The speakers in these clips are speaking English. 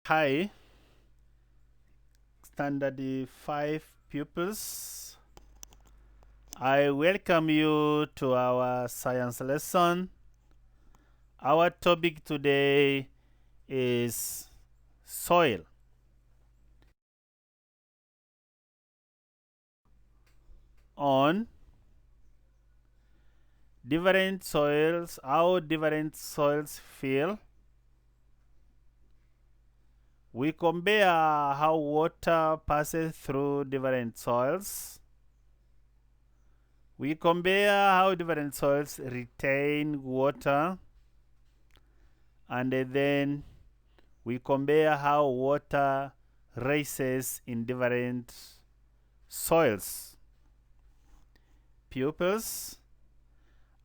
Hi, Standard 5 pupils. I welcome you to our science lesson. Our topic today is soil. On different soils, how different soils feel. We compare how water passes through different soils. We compare how different soils retain water, and then we compare how water rises in different soils. Pupils,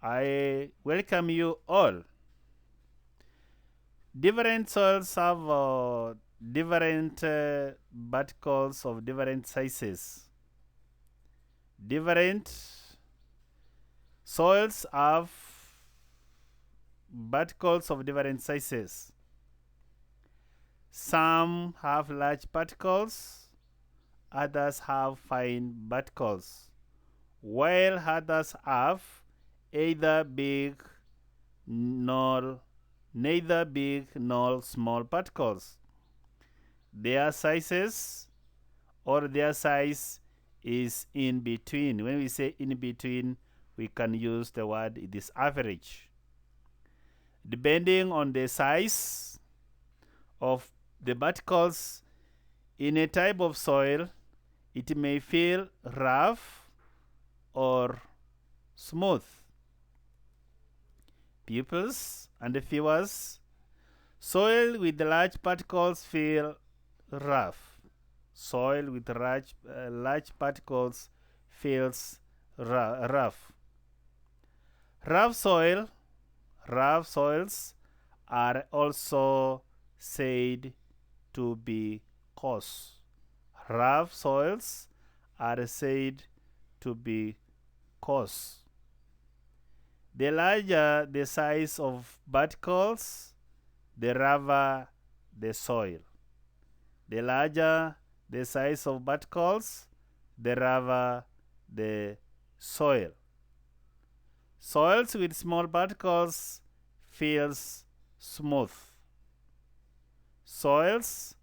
I welcome you all. Different soils have different particles of different sizes. Different soils have particles of different sizes. Some have large particles, others have fine particles, while others have either big nor neither big nor small particles. Their sizes or their size is in between. When we say in between, we can use the word it is average. Depending on the size of the particles in a type of soil, it may feel rough or smooth. Pupils and viewers, soil with large particles feel rough. Soil with large particles feels rough. Rough soil, rough soils are also said to be coarse. Rough soils are said to be coarse. The larger the size of particles, the rougher the soil. The larger the size of particles, the rougher the soil. Soils with small particles feels smooth. Soils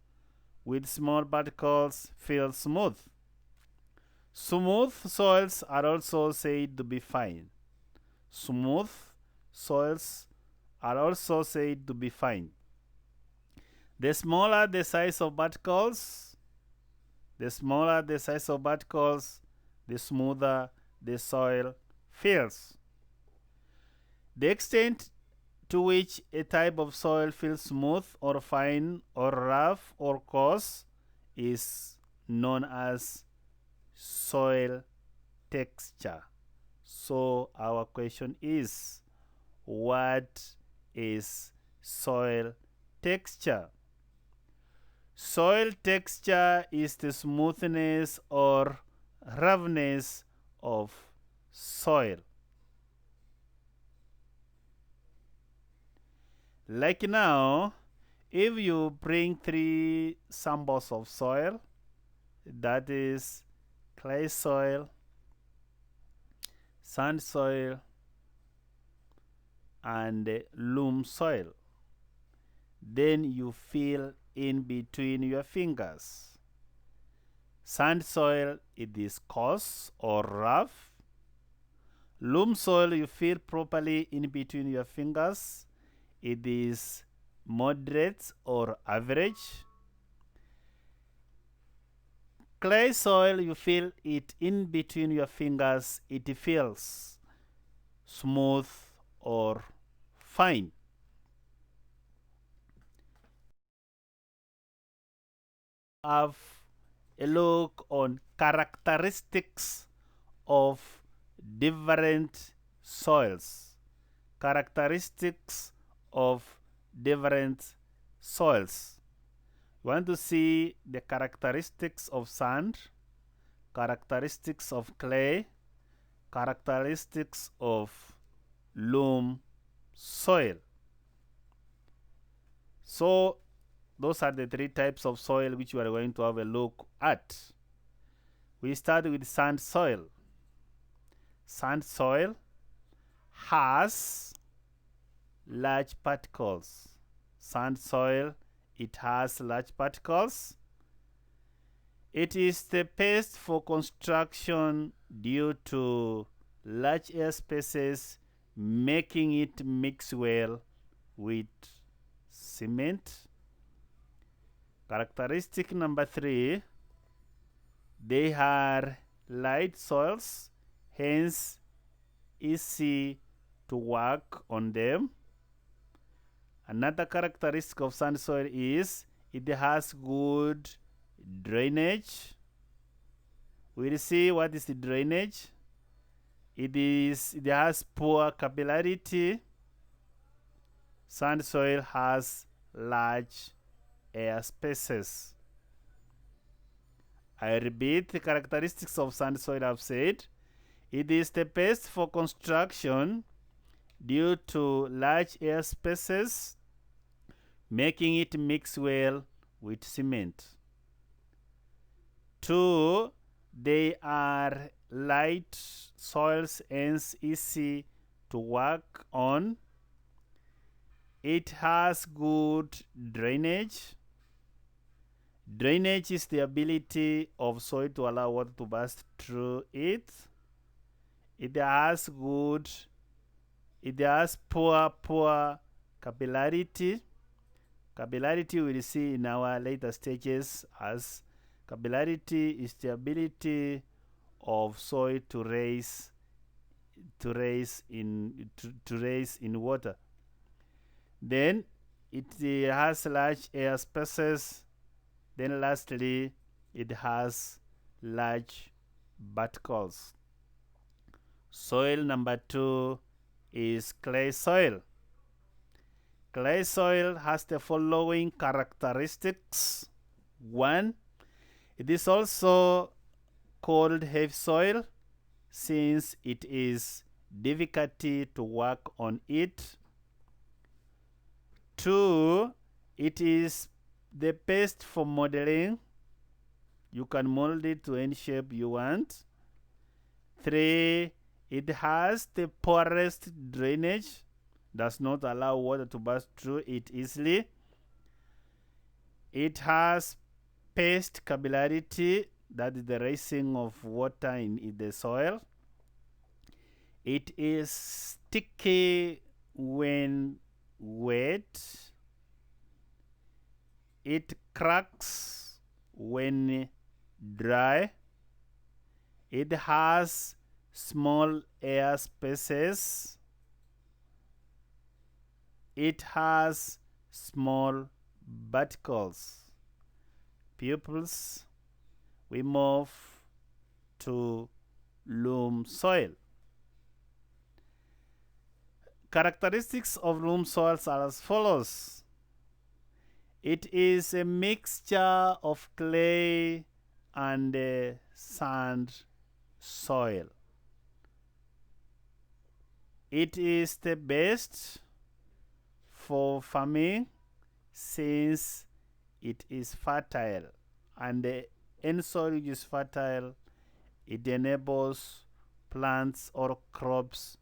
with small particles feel smooth. Smooth soils are also said to be fine. Smooth soils are also said to be fine. The smaller the size of particles, the smoother the soil feels. The extent to which a type of soil feels smooth or fine or rough or coarse is known as soil texture. So our question is, what is soil texture? Soil texture is the smoothness or roughness of soil. Like now, if you bring 3 samples of soil, that is clay soil, sand soil, and loam soil, then you feel in between your fingers. Sand soil, it is coarse or rough. Loam soil, you feel properly in between your fingers. It is moderate or average. Clay soil, you feel it in between your fingers. It feels smooth or fine. Have a look on characteristics of different soils. Characteristics of different soils. You want to see the characteristics of sand, characteristics of clay, characteristics of loam soil. So those are the three types of soil which we are going to have a look at. We start with sand soil. Sand soil has large particles. Sand soil, it has large particles. It is the best for construction due to large air spaces, making it mix well with cement. Characteristic number 3, they are light soils, hence easy to work on them. Another characteristic of sand soil is it has good drainage. We'll see what is the drainage. It has poor capillarity. Sand soil has large air spaces. I repeat the characteristics of sand soil I've said. It is the best for construction due to large air spaces, making it mix well with cement. 2, they are light soils, hence easy to work on. It has good drainage. Drainage is the ability of soil to allow water to pass through it. It has poor capillarity. Capillarity we'll see in our later stages, as capillarity is the ability of soil to raise in water. Then it has large air spaces. Then lastly, it has large particles. Soil number 2 is clay soil. Clay soil has the following characteristics. 1, it is also called heavy soil since it is difficult to work on it. 2, it is the best for modeling. You can mold it to any shape you want. 3, it has the poorest drainage, does not allow water to pass through it easily. It has paste capillarity, that is the raising of water in the soil. It is sticky when wet. It cracks when dry. It has small air spaces. It has small particles. Pupils, we move to loam soil. Characteristics of loam soils are as follows. It is a mixture of clay and sand soil. It is the best for farming since it is fertile, and any soil which is fertile, it enables plants or crops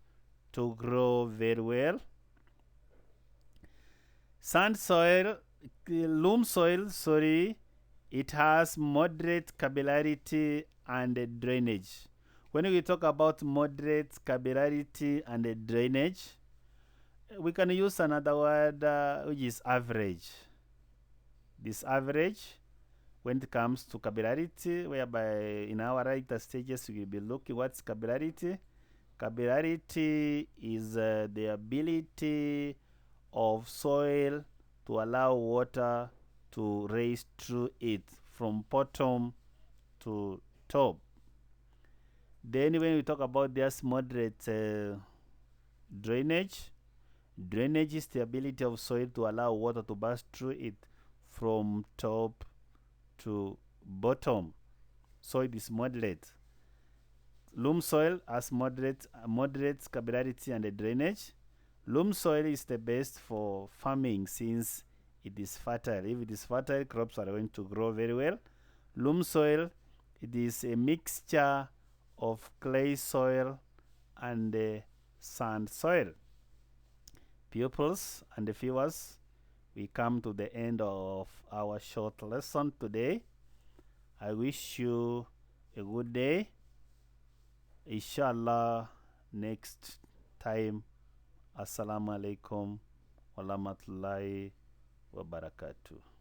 to grow very well. Loam soil, it has moderate capillarity and drainage. When we talk about moderate capillarity and drainage, we can use another word which is average. This average, when it comes to capillarity, whereby in our later stages we will be looking what's capillarity. Capillarity is the ability of soil to allow water to race through it from bottom to top. Then when we talk about this moderate drainage, drainage is the ability of soil to allow water to pass through it from top to bottom. So it is moderate. Loam soil has moderate capillarity and drainage. Loam soil is the best for farming since it is fertile. If it is fertile, crops are going to grow very well. Loam soil, it is a mixture of clay soil and sand soil. Pupils and viewers, we come to the end of our short lesson today. I wish you a good day. Inshallah, next time. Assalamu alaikum wa rahmatullahi wa barakatuh.